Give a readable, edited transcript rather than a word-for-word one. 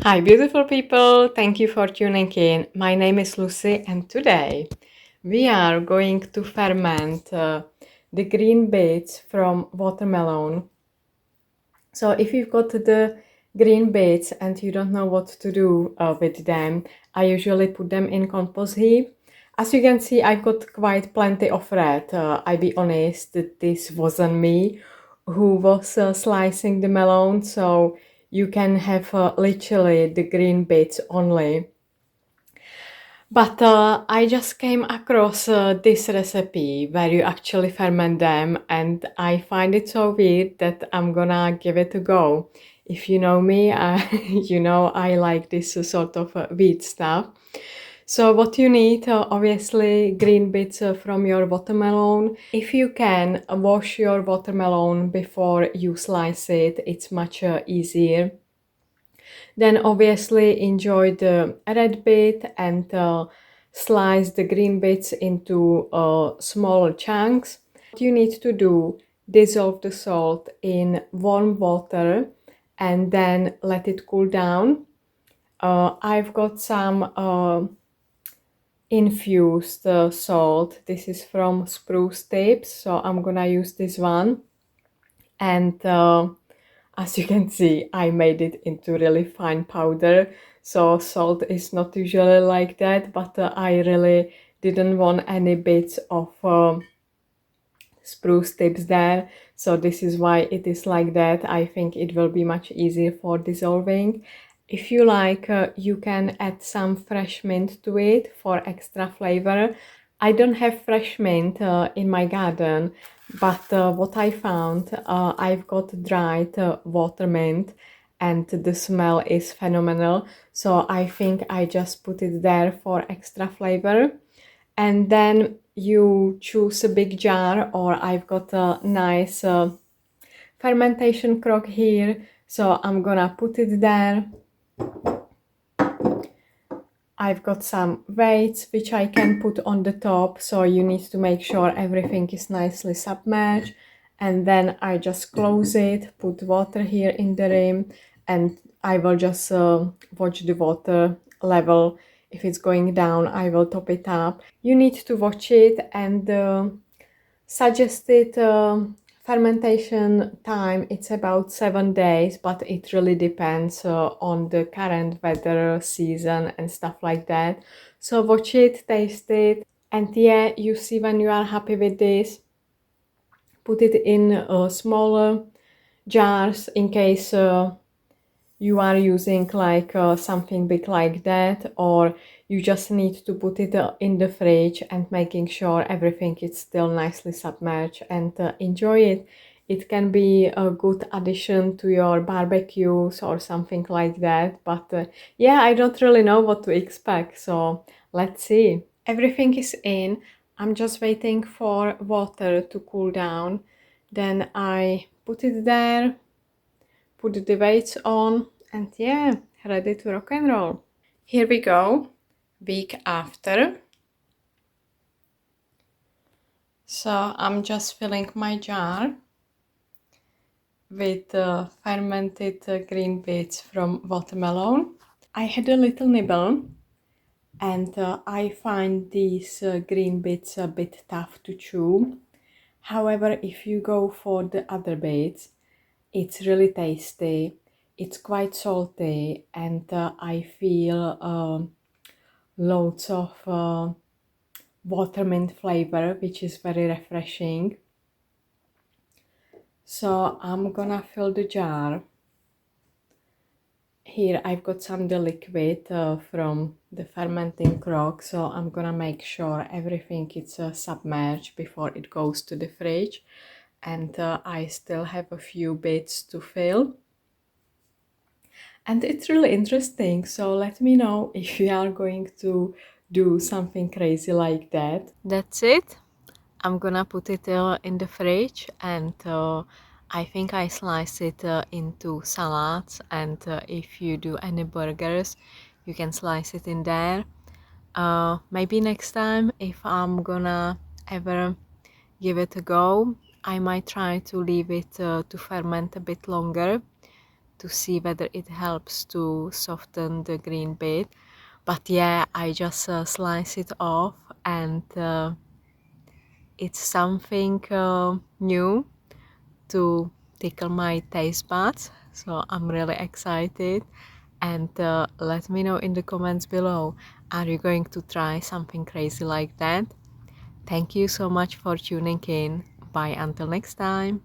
Hi, beautiful people. Thank you for tuning in. My name is Lucy, and today we are going to ferment the green bits from watermelon. So, if you've got the green bits and you don't know what to do with them, I usually put them in compost heap. As you can see, I've got quite plenty of red. I'll be honest, this wasn't me who was slicing the melon, so you can have literally the green bits only. But I just came across this recipe where you actually ferment them, and I find it so weird that I'm gonna give it a go. If you know me, you know I like this sort of weird stuff. So what you need, obviously, green bits from your watermelon. If you can, wash your watermelon before you slice it. It's much easier. Then obviously enjoy the red bit and slice the green bits into smaller chunks. What you need to do, dissolve the salt in warm water and then let it cool down. I've got some infused salt. This is from Spruce Tips, so I'm gonna use this one. And as you can see, I made it into really fine powder. So salt is not usually like that, but I really didn't want any bits of spruce tips there. So this is why it is like that. I think it will be much easier for dissolving. If you like, you can add some fresh mint to it for extra flavor. I don't have fresh mint in my garden, but what I found, I've got dried water mint and the smell is phenomenal. So I think I just put it there for extra flavor. And then you choose a big jar, or I've got a nice fermentation crock here. So I'm gonna put it there. I've got some weights which I can put on the top, so you need to make sure everything is nicely submerged. And then I just close it, put water here in the rim, and I will just watch the water level. If it's going down, I will top it up. You need to watch it, and suggested fermentation time, it's about 7 days, but it really depends on the current weather, season and stuff like that. So watch it, taste it, and yeah, you see when you are happy with this, put it in smaller jars in case you are using like something big like that, or you just need to put it in the fridge and making sure everything is still nicely submerged, and enjoy it. It can be a good addition to your barbecues or something like that, but yeah, I don't really know what to expect, so let's see. Everything is in. I'm just waiting for water to cool down. Then I put it there, put the weights on, and yeah, ready to rock and roll. Here we go, week after. So I'm just filling my jar with fermented green bits from watermelon. I had a little nibble, and I find these green bits a bit tough to chew. However, if you go for the other bits, it's really tasty. It's quite salty, and I feel loads of watermint flavor, which is very refreshing. So I'm gonna fill the jar. Here I've got some the liquid from the fermenting crock, so I'm gonna make sure everything is submerged before it goes to the fridge. And I still have a few bits to fill. And it's really interesting, so let me know if you are going to do something crazy like that. That's it. I'm gonna put it in the fridge, and I think I slice it into salads, and if you do any burgers, you can slice it in there. Maybe next time, if I'm gonna ever give it a go, I might try to leave it to ferment a bit longer to see whether it helps to soften the green bit. But yeah, I just slice it off, and it's something new to tickle my taste buds, so I'm really excited. And let me know in the comments below, are you going to try something crazy like that? Thank you so much for tuning in. Bye until next time.